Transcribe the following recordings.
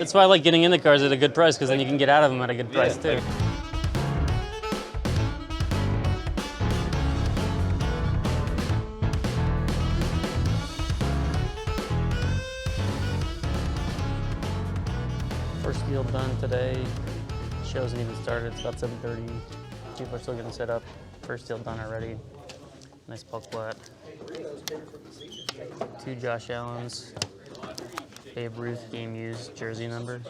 That's why I like getting in the cards at a good price, because then you can get out of them at a good price too. First deal done today. Show hasn't even started. It's about 7:30. People are still getting set up. First deal done already. Nice bulk flat. 2 Josh Allens. Babe Ruth game used jersey number.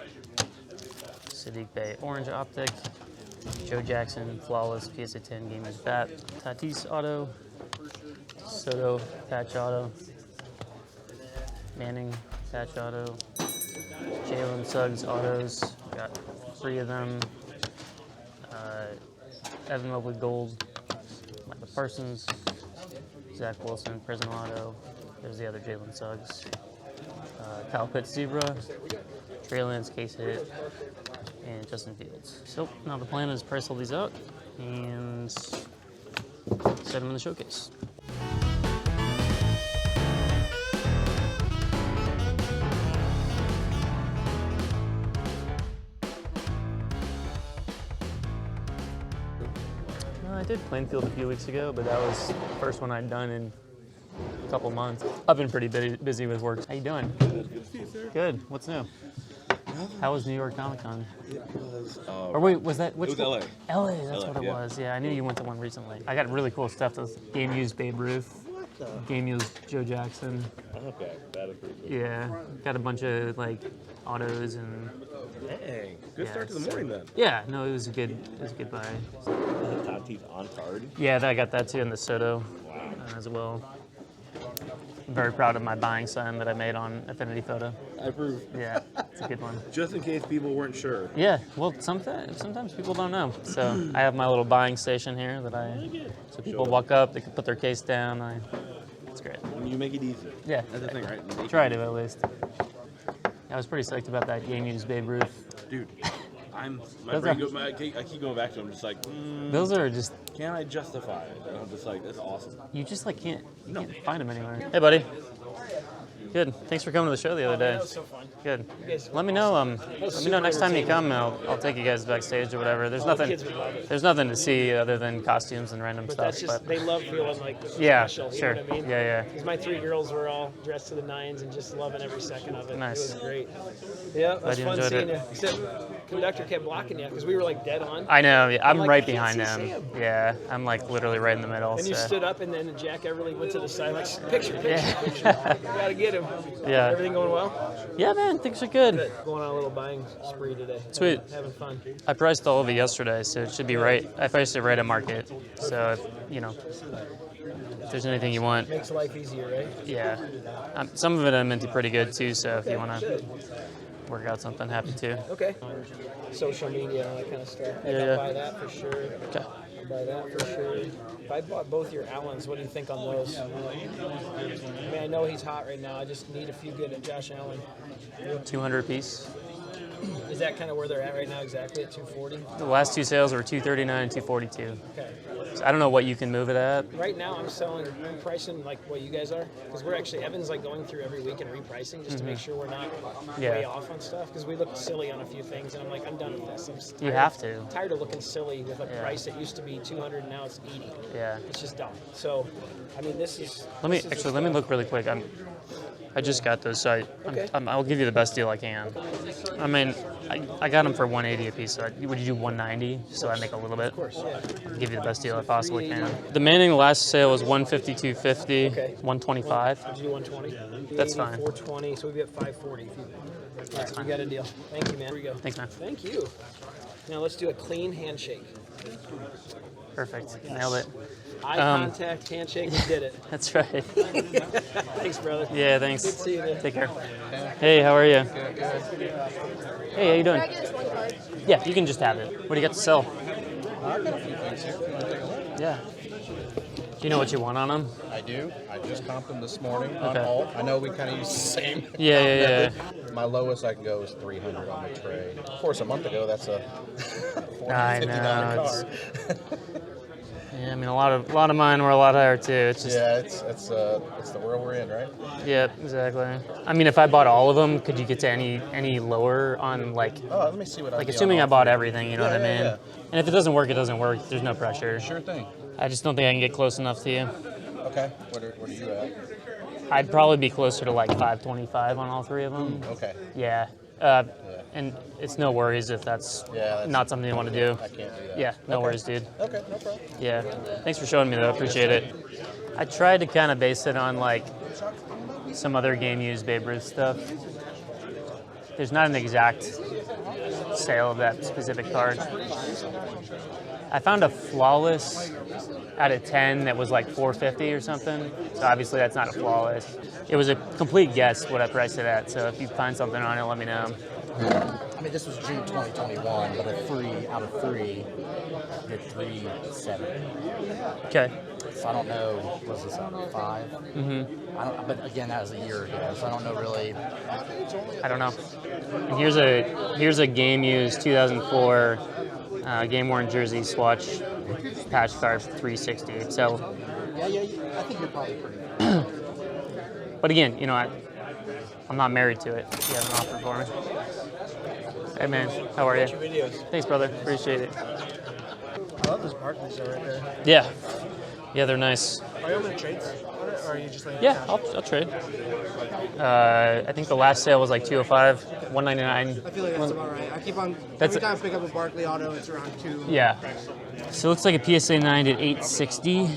Sadiq Bey orange optic. Joe Jackson flawless PSA 10 game used bat. Tatis auto. Soto patch auto. Manning patch auto. Jalen Suggs autos. Got 3 of them. Evan Mobley gold. Michael Parsons. Zach Wilson prison auto. There's the other Jalen Suggs. Kyle Pitts zebra. Trey Lance case hit. And Justin Fields. So now the plan is price all these out and set them in the showcase. I did Plainfield a few weeks ago, but that was the first one I'd done in a couple months. I've been pretty busy with work. How you doing? Good to see you, sir. Good. What's new? How was New York Comic Con? It was. Or wait, was that which? It was LA. LA, that's LA, what it yeah. was. Yeah, I knew you went to one recently. I got really cool stuff. Those game used Babe Ruth. What the? Game used Joe Jackson. Okay, that is pretty cool. Yeah, got a bunch of like autos and. Dang, good Yeah, start to the morning then. Yeah, no, it was a good buy. Tatis on card. Yeah, I got that too in the Soto as well. I'm very proud of my buying sign that I made on Affinity Photo. I approve. Yeah, it's a good one. Just in case people weren't sure. Yeah, well, sometimes people don't know. So I have my little buying station here that so people walk up, they can put their case down. It's great. When you make it easy. Yeah, That's the thing, right? You make try it to at least. I was pretty psyched about that game used Babe Ruth. Dude, my Those brain are- I keep going back to them, just like, Those are just, can I justify it? And I'm just like, that's awesome. you just like can't find them anywhere. Hey, buddy. Good. Thanks for coming to the show the other day. That was so fun. Good. Let me know. Next time you come. I'll take you guys backstage or whatever. There's nothing. kids would love it. There's nothing to see other than costumes and random But stuff. that's just, they love feeling like Yeah, special, sure. You know what I mean? Yeah. Because my 3 girls were all dressed to the nines and just loving every second of it. Nice. It was great. Yeah, it was you fun enjoyed seeing it. you. Except conductor kept blocking you because we were like dead on. I know. Yeah, I'm like, right I can't behind see them. Sam. Yeah, I'm like literally right in the middle. And you so. stood up, and then Jack Everly went to the side, like, picture. Yeah. You gotta get him. Yeah. Everything going well? Yeah, man. Things are good. Good. Going on a little buying spree today. Sweet. Having fun. I priced all of it yesterday, so it should be right. I priced it right at market. So if there's anything you want, Makes life easier, right? yeah. Some of it I'm into pretty good too. So if you want to work out something, happy to. Okay. Social media and all that kind of stuff. Yeah. I'll buy that for sure. Okay. I'll buy that for sure. If I bought both your Allens, what do you think on those? I mean, I know he's hot right now. I just need a few good at Josh Allen. 200 piece. Is that kind of where they're at right now exactly at 240? The last 2 sales were 239 and 242. Okay. So I don't know what you can move it at. Right now I'm pricing like what you guys are. Because we're actually, Evan's like going through every week and repricing just to make sure we're not way off on stuff. Because we looked silly on a few things and I'm like, I'm done with this. I'm tired, You have to. tired of looking silly with a price that used to be 200 and now it's 80. Yeah. It's just dumb. So, I mean, this is... Let me this is the let me stuff. look really quick. I just got those, so I'll give you the best deal I can. I mean, I got them for 180 a piece. So would you do 190 so I make a little bit? Of course, yeah. I'll give you the best deal I possibly can. The Manning last sale was 152.50, Okay. 125. Did you do 120? That's fine. 420, so we've got 540. All right, we got a deal. Thank you, man. Here we go. Thanks, man. Thank you. Now let's do a clean handshake. Perfect. Nailed it. Eye contact, handshake, we did it. That's right. Thanks, brother. Yeah, thanks. Good to see you, man. Take care. Hey, how are you? Good. Hey, how you doing? Can I get this one card? Yeah, you can just have it. What do you got to sell? I've got a few things here. Can I take a look? Yeah. Do you know what you want on them? I do. I just comped them this morning on Okay. alt. I know we kind of use the same. Yeah. My lowest I can go is 300 on the trade. Of course, a month ago that's a I $450 know, card. Yeah, I mean, a lot of mine were a lot higher too. It's just it's the world we're in, right? yeah, exactly. I mean, if I bought all of them, could you get to any lower on like? Oh, let me see what Like assuming I bought everything, you know what I mean? Yeah. And if it doesn't work, it doesn't work. There's no pressure. Sure thing. I just don't think I can get close enough to you. Okay. What are you at? I'd probably be closer to like 525 on all three of them. Okay. Yeah. And it's no worries if that's not something you want to do. I can't do that. Yeah, no worries, dude. Okay, no problem. Yeah. Thanks for showing me though. Appreciate it. I tried to kind of base it on like some other game used Babe Ruth stuff. There's not an exact sale of that specific card. I found a flawless out of 10 that was like $450 or something. So obviously that's not a flawless. It was a complete guess what I priced it at. So if you find something on it, let me know. I mean, this was June 2021, but a 3 out of 3 did 370. Okay. So I don't know, was this a 5? Mm-hmm. But again, that was a year ago, so I don't know really. I don't know. And here's a game used 2004 game worn jersey swatch patch card for 360. So Yeah, I think you're probably pretty. but again, you know, I'm not married to it. You have an offer for me. Hey man, how are you? Thanks, brother. Appreciate it. I love those Barclays though right there. Yeah, they're nice. Are you able to trade on it, or are you just like? Yeah, I'll trade. I think the last sale was like 205, 199. I feel like that's about right. I keep on That's every time I pick up a Barkley auto, it's around 2. Yeah. So it looks like a PSA 9 at 860.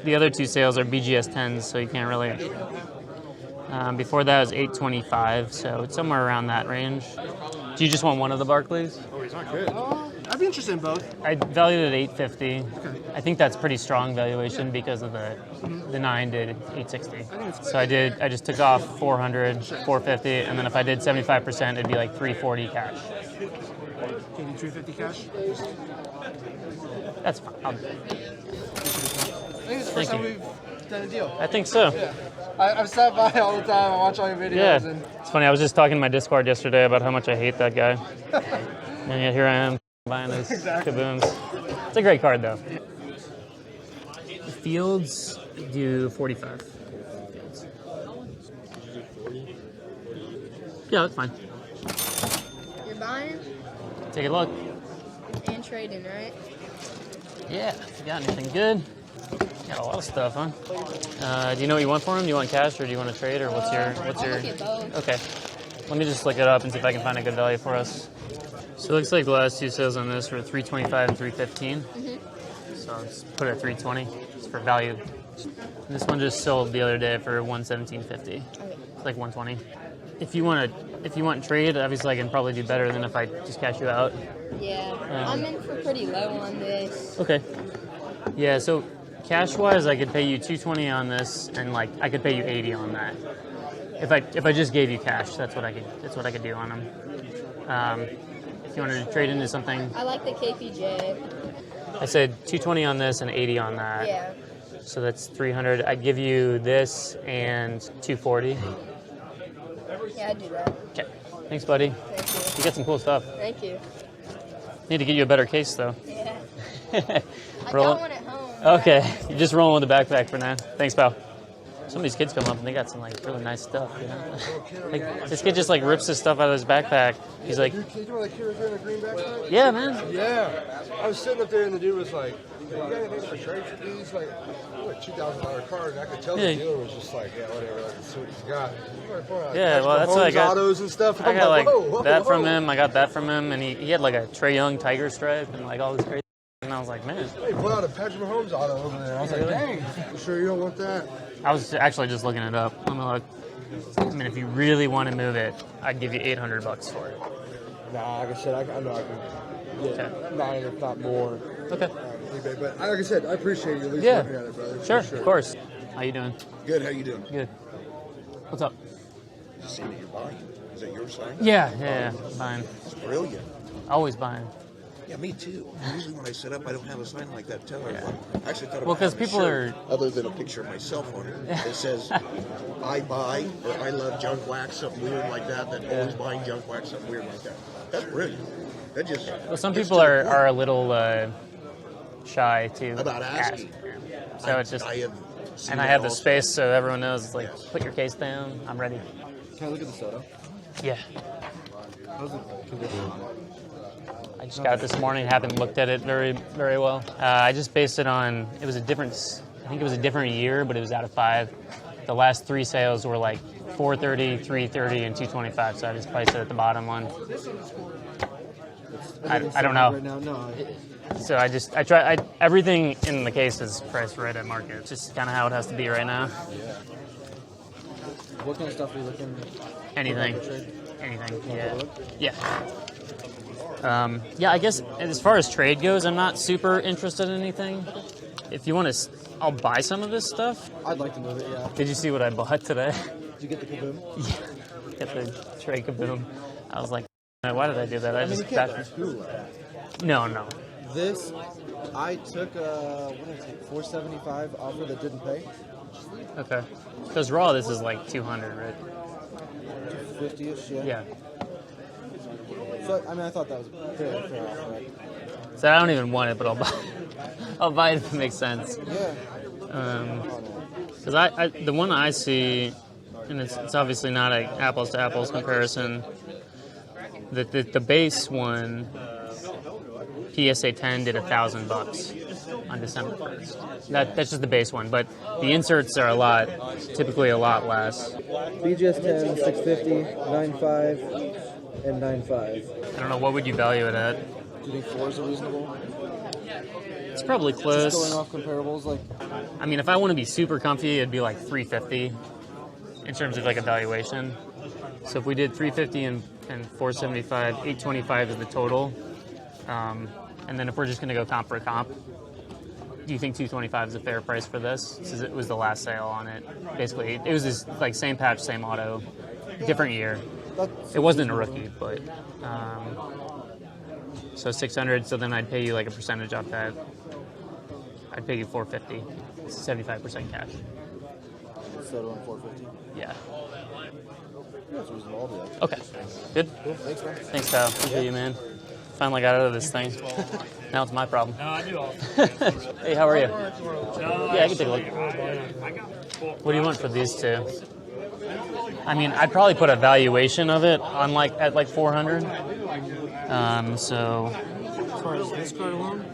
The other two sales are BGS 10s, so you can't really. Before that was 825, so it's somewhere around that range. Do you just want one of the Barclays? Oh, he's not good. I'd be interested in both. I valued it at 850. Okay. I think that's pretty strong valuation because of the 9 did 860. So I just took off 400, 450, and then if I did 75%, it'd be like 340 cash. Can you do 350 cash? That's fine. I think it's the first Thank time you. we've done a deal. I think so. Yeah. I've sat by all the time. I watch all your videos. Yeah. And It's funny. I was just talking to my Discord yesterday about how much I hate that guy. And yet here I am buying his kaboons. It's a great card though. The Fields do 45. Fields. Yeah, that's fine. You're buying Take a look. and trading, right? Yeah, if you got anything good. Got a lot of stuff, huh? Do you know what you want for him? Do you want cash or do you want to trade or what's your? I'll look at both. Okay. Let me just look it up and see if I can find a good value for us. So it looks like the last two sales on this were 325 and 315. So I'll just put it at 320 just for value. And this one just sold the other day for 117.50. Okay. It's like 120. If you want to trade, obviously I can probably do better than if I just cash you out. Yeah, I'm in for pretty low on this. Okay. Yeah, so cash-wise, I could pay you 220 on this, and like I could pay you 80 on that. If I just gave you cash, that's what I could do on them. If you wanted to trade into something, I like the KPJ. I said 220 on this and 80 on that. Yeah. So that's 300. I'd give you this and 240. Yeah, I'd do that. Okay. Thanks, buddy. Thank You got some cool stuff. you. Thank you. Need to get you a better case though. Yeah. I Roll got it. one at home. Okay, you're just rolling with the backpack for now. Thanks, pal. Some of these kids come up and they got some like really nice stuff, you know. Like this kid just like rips his stuff out of his backpack. He's like, You know that kid was wearing a green backpack? yeah, man. Yeah. I was sitting up there and the dude was like, "You got anything for trade for these?" Like, $2,000 card. And I could tell Yeah. the dealer was just like, "Yeah, whatever. Like, see what he's got." Yeah, well, that's what I got. Autos and stuff. I got like Whoa, that whoa. from him. I got that from him, and he had like a Trae Young tiger stripe and like all this crazy. And I was like, man. He put out a Patrick Mahomes auto over there. I was like, "Dang, you sure you don't want that?" I was actually just looking it up. Let me look. I mean, if you really want to move it, I'd give you $800 for it. Nah, like I said, I know I can get Okay. 9 if not more. Okay. eBay. But like I said, I appreciate you at least Yeah. looking at it, brother. Sure, For of course. How you doing? Good, how you doing? Good. What's up? Just seeing that you're buying. Is that your sign? Yeah. Buying. It's brilliant. Always buying. Yeah, me too. Usually when I set up, I don't have a sign like that. Tell everyone. I actually thought Well, about 'cause having a people shirt other than a picture of myself on it that says "I buy" or "I love junk wax," something weird like that. That always buying junk wax, something weird like that. That's brilliant. That just. Well, some gets people to the are point. a little shy to About ask. asking. So it's just, I have seen and I that have the also. space so everyone knows, it's like, put your case down, I'm ready. Can I look at the soda? Yeah. How's the condition on it? I just got it this morning, haven't looked at it very, very well. I just based it on, I think it was a different year, but it was out of 5. The last 3 sales were like 430, 330, and 225, so I just priced it at the bottom one. I don't know. Right now, no. So everything in the case is priced right at market. It's just kind of how it has to be right now. What kind of stuff are you looking? Anything. Yeah. Yeah, I guess as far as trade goes, I'm not super interested in anything. If you want to, I'll buy some of this stuff. I'd like to move it, yeah. Did you see what I bought today? Did you get the kaboom? Yeah, get the tray kaboom. I was like, why did I do that? I mean, you can't choose who. No. This, I took, what did I take, 475 offer that didn't pay. Okay. Because raw, this is like 200, right? 250-ish, yeah. Yeah. So, I mean, I thought that was a fair offer, right? So I don't even want it, but I'll buy. I'll buy it if it makes sense. Yeah. Because the one I see, and it's obviously not an apples to apples comparison. The base one, PSA 10 did $1,000 on December 1st. That's just the base one, but the inserts are typically a lot less. BGS 10, 650, 9.5, and 9.5. I don't know, what would you value it at? Do you think 4s are reasonable? It's probably close. Just going off comparables, like. I mean, if I want to be super comfy, it'd be like 350 in terms of like a valuation. So if we did 350 and 475, 825 is the total. And then if we're just going to go comp for comp, do you think 225 is a fair price for this? Since it was the last sale on it. Basically, it was this like same patch, same auto, different year. It wasn't a rookie, but so 600. So then I'd pay you like a percentage off that. I'd pay you 450, 75% cash. Soda on 450. Yeah. That's reasonable. I'll do that. Okay. Good. Cool. Thanks, man. Thanks, Kyle. Appreciate you, man. Finally got out of this thing. Now it's my problem. No, I do all. Hey, how are you? Yeah, I can take a look. What do you want for these two? I mean, I'd probably put a valuation of it on at 400. So. As far as this card alone?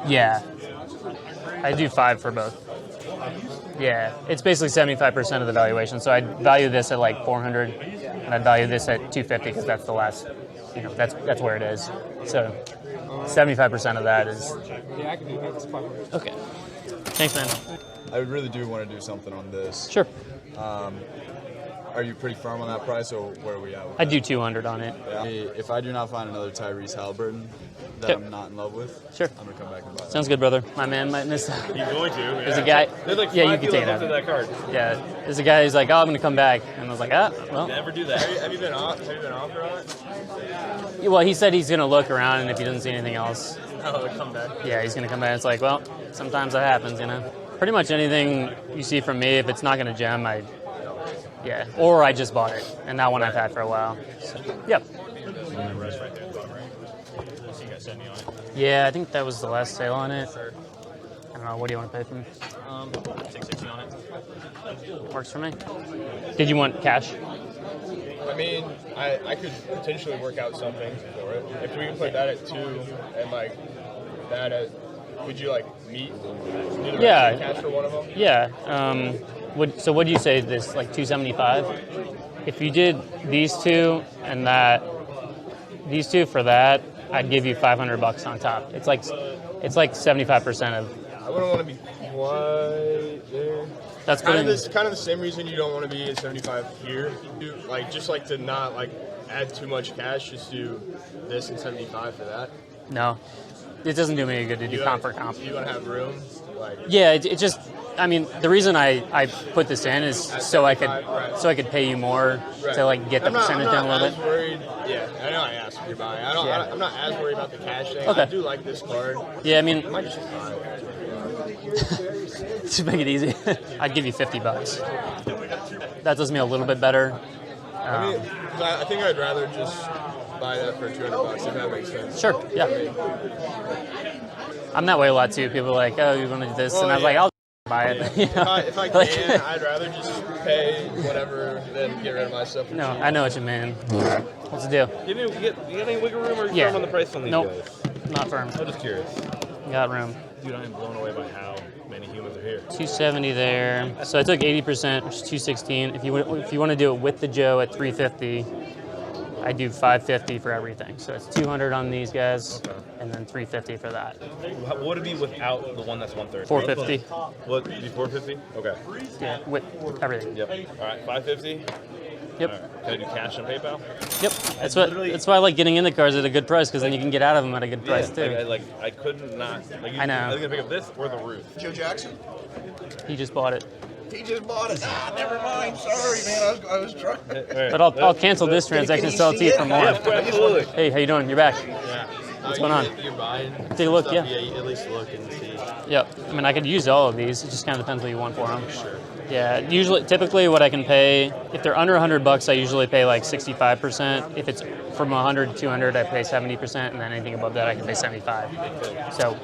Yeah. I do 5 for both. Yeah, it's basically 75% of the valuation. So I'd value this at like 400, and I'd value this at 250 because that's the last. That's where it is. So 75% of that is. Yeah, I can do that. That's 500. Okay. Thanks, man. I really do want to do something on this. Sure. Are you pretty firm on that price, or where are we at? I'd do 200 on it. Yeah. If I do not find another Tyrese Halliburton that I'm not in love with, sure, I'm gonna come back and buy it. Sounds good, brother. My man might miss that. He's going to. There's a guy. There's like yeah, 5 you can take it people out. that card. Yeah, there's a guy who's like, oh, I'm gonna come back, and I was like, well. Never do that. Have you been offered on it? Well, he said he's gonna look around, and if he doesn't see anything else, Come back. yeah, he's gonna come back. It's like, well, sometimes that happens, Pretty much anything you see from me, if it's not gonna gem, yeah, or I just bought it, and that one I've had for a while. So, yep. Yeah, I think that was the last sale on it. I don't know. What do you want to pay for me? 660 on it. Works for me. Did you want cash? I mean, I could potentially work out something for it. If we can put that at 2 and like that at, would you like meet? Do the Yeah. cash for one of them? Yeah. So what do you say? This like 275? If you did these two and these two for that, I'd give you $500 on top. It's like 75% of. I wouldn't want to be quite there. That's kind of the same reason you don't want to be at 75 here. Just to not add too much cash. Just do this and 75 for that. No, it doesn't do me any good to do comp for comp. You want to have room? Yeah, it just. I mean, the reason I put this in is so I could pay you more to get the percentage down a little bit. Worried. Yeah, I know I asked what you're buying. I'm not as worried about the cash thing. Okay. I do like this card. Yeah, I mean, I might just buy it. to make it easy, I'd give you $50. That does me a little bit better. I think I'd rather just buy that for $200 if that makes sense. Sure, yeah. I'm that way a lot too. People are like, oh, you want to do this? Well, and I was like, I'll buy it. You know? If I can, I'd rather just pay whatever than get rid of my stuff. For No, cheap. I know what you mean. What's the deal? You got any wiggle room or are you Yeah. firm on the price on these Nope. guys? Not firm. I'm just curious. Got room. Dude, I am blown away by how many humans are here. 270 there. So I took 80%, which is 216. If you want to do it with the Joe at 350, I do 550 for everything. So it's 200 on these guys, and then 350 for that. What would it be without the one that's 130? 450. What? It'd be 450? Okay. Yeah, with everything. Yep. All right, 550. Yep. All right. Can I do cash and PayPal? Yep. That's why I like getting in the cards at a good price, because then you can get out of them at a good price too. I couldn't not. Like, I know. I was gonna pick up this or the roof. Joe Jackson? He just bought it. He just bought it. Ah, never mind. Sorry, man. I was trying. But I'll cancel this transaction and sell it to you for more. Absolutely. Hey, how you doing? You're back. Yeah. What's going on? You're buying. Take a look, stuff, yeah. At least look and see. Yep. I mean, I could use all of these. It just kind of depends what you want for them. Sure. Yeah. Typically, what I can pay, if they're under $100, I usually pay like 65%. If it's from 100 to 200, I pay 70%, and then anything above that, I can pay 75. So,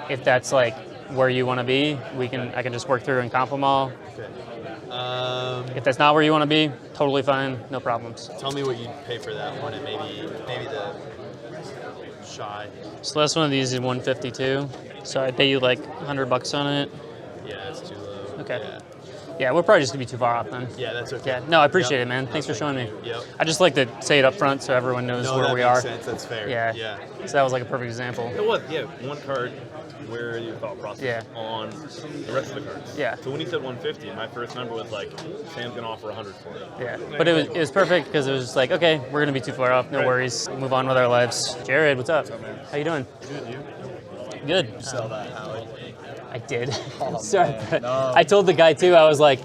if that's like where you want to be, I can just work through and comp them all. Okay. If that's not where you want to be, totally fine, no problems. Tell me what you'd pay for that one, and maybe the shy. So last one of these is 152. So I pay you like $100 on it. Yeah, that's too low. Okay. Yeah, we're probably just gonna be too far off then. Yeah, that's okay. Yeah, no, I appreciate it, man. Thanks for showing me. Yep. I just like to say it up front so everyone knows where that we makes are. sense. That's fair. Yeah. Yeah. So that was like a perfect example. It was, yeah. One card. Where your thought process Yeah. on the rest of the cards? Yeah. So when you said 150, my first number was like, Sam's gonna offer 100 for it. Yeah, but it was perfect because it was just like, okay, we're gonna be too far off. No worries. Move on with our lives. Jared, what's up? How you doing? Good, you? Good. Sell that, Howie. I did. Oh, Sorry. man, no. I told the guy too. I was like,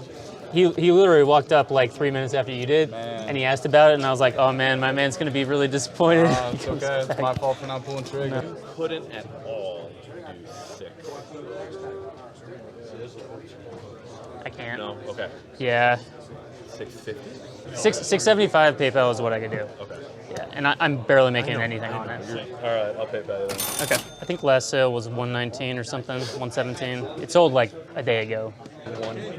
he literally walked up like 3 minutes after you did, and he asked about it, and I was like, oh man, my man's gonna be really disappointed. It's okay. It's my fault for not pulling trigger. No. Couldn't at all do 6. I can't. No. Okay. Yeah. 650. 675 PayPal is what I could do. Okay. Yeah, and I'm barely making anything on it. All right, I'll pay that then. Okay. I think last sale was 119 or something, 117. It sold like a day ago. 100.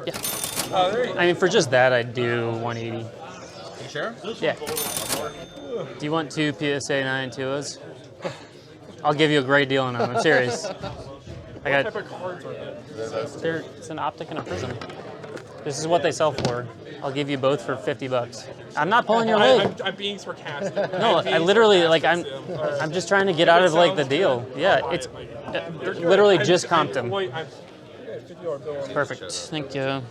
Yeah. I mean, for just that, I'd do 180. You sure? Yeah. Do you want 2 PSA 9.2s? I'll give you a great deal on them. I'm serious. I got. It's an optic and a prism. This is what they sell for. I'll give you both for $50. I'm not pulling your leg. I'm being sarcastic. No, I literally I'm just trying to get out of like the deal. Yeah, it's literally just comped them. Perfect. Thank you.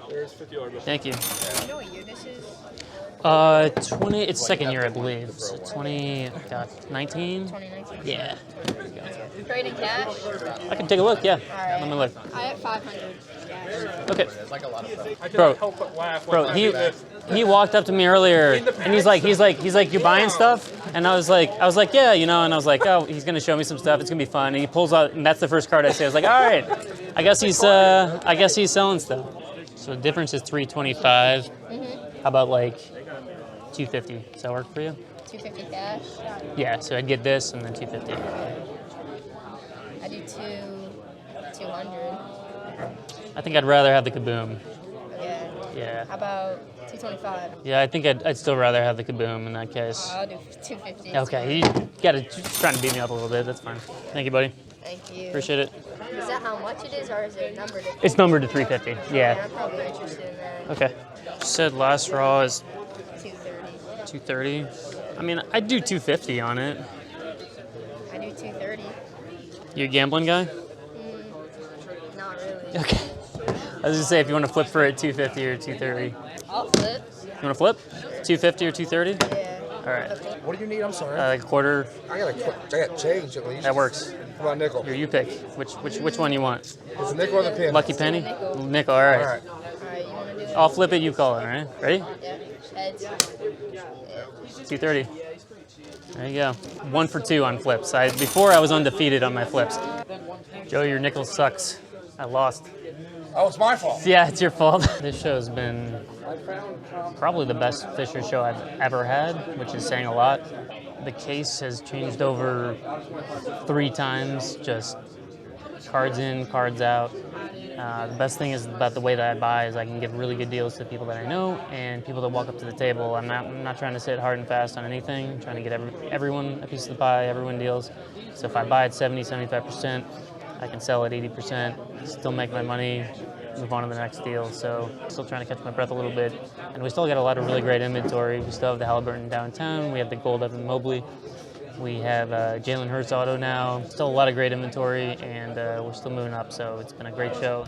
There's $50. Thank you. You know what year this is? 20. It's second year, I believe. So 19. 2019. Yeah. Trade in cash? I can take a look. Yeah. Alright. Let me look. I have 500 cash. Okay. I cannot Bro, help but laugh when bro, I do this. he walked up to me earlier, and he's like, you buying stuff? And I was like, yeah, you know, and I was like, oh, he's gonna show me some stuff. It's gonna be fun. And he pulls out, and that's the first card I see. I was like, all right, I guess he's selling stuff. So the difference is 325. How about like 250? Does that work for you? 250 cash? Yeah. So I'd get this and then 250. I do 200. I think I'd rather have the Kaboom. Yeah. Yeah. How about 225? Yeah, I think I'd still rather have the Kaboom in that case. I'll do 250. Okay, you gotta trying to beat me up a little bit. That's fine. Thank you, buddy. Thank you. Appreciate it. Is that how much it is, or is it numbered? It's numbered to 350. Yeah. I'm probably interested in that. Okay. You said last raw is 230. 230. I mean, I'd do 250 on it. I do 230. You a gambling guy? Not really. Okay. I was gonna say if you want to flip for it, 250 or 230. I'll flip. You want to flip? 250 or 230? Yeah. All right. What do you need? I'm sorry. Like a quarter. I got change at least. That works. Come on, nickel. Here, you pick. Which one you want? It's a nickel or the penny? Lucky penny? Nickel. All right. All right. Alright, you want to do it? I'll flip it. You call it. All right. Ready? Yeah. Heads. 230. There you go. 1 for 2 on flips. Before I was undefeated on my flips. Joe, your nickel sucks. I lost. Oh, it's my fault. Yeah, it's your fault. This show's been probably the best Fisher show I've ever had, which is saying a lot. The case has changed over 3 times, just cards in, cards out. The best thing is about the way that I buy is I can give really good deals to people that I know and people that walk up to the table. I'm not trying to sit hard and fast on anything. I'm trying to get everyone a piece of the pie, everyone deals. So if I buy at 70, 75%, I can sell at 80%, still make my money, move on to the next deal. So still trying to catch my breath a little bit. And we still got a lot of really great inventory. We still have the Halliburton downtown. We have the gold up in Mobley. We have Jalen Hurts auto now. Still a lot of great inventory, and we're still moving up. So it's been a great show.